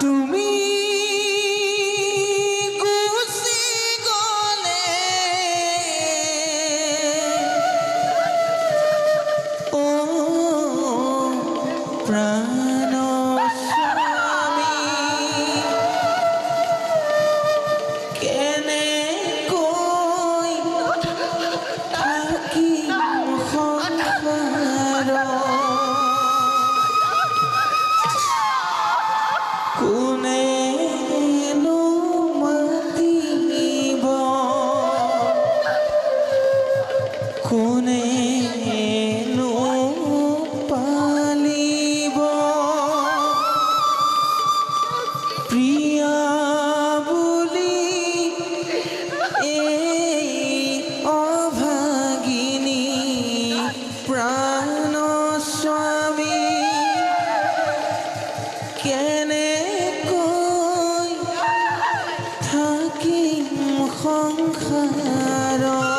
তুমি গুচি গলে ও প্ৰাণ স্বামী কেনেকৈ থাকিম সংসাৰত কোনেনো মাতিব কোনেনো পালিব প্ৰিয়া বুলি এই অভাগিনী প্ৰাণ স্বামী কেনেকৈ থাকিম সংসাৰত